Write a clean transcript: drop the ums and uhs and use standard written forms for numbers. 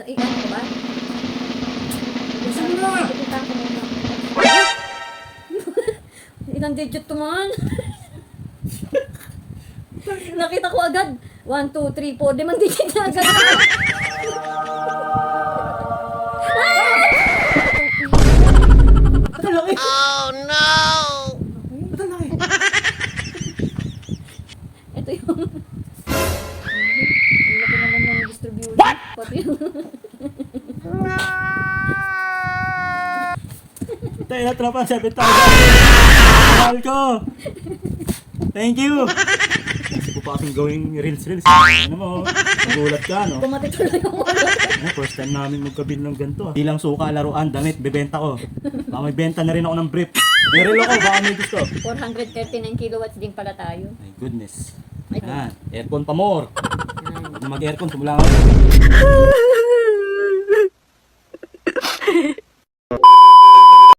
Ano ko ba? Gusto mo na! Pupunta ko muna. Ilang digit to man? Nakita ko agad. 1, 2, 3, 4. 5 digit na agad. Ba't ang laki? Oh no! Ba't ang laki? Ito yung... Ang laki naman ng distribution. What? Pati yung... Tayo na tropa, 7,000! Mahal ko! Thank you! Kasi ko pa kasing gawing reels. Ano mo, nagulat ka, no? Bumati tuloy yung ulo. First time namin magkabil ng ganito. Di lang suka, laruan, damit, bebenta ko. Baka may benta na rin ako ng brief. May relo ko, baka may gusto. 439 kilowatts din pala tayo. My goodness. Ay, Yan, aircon pa more. Pag mag-aircon, tumula nga.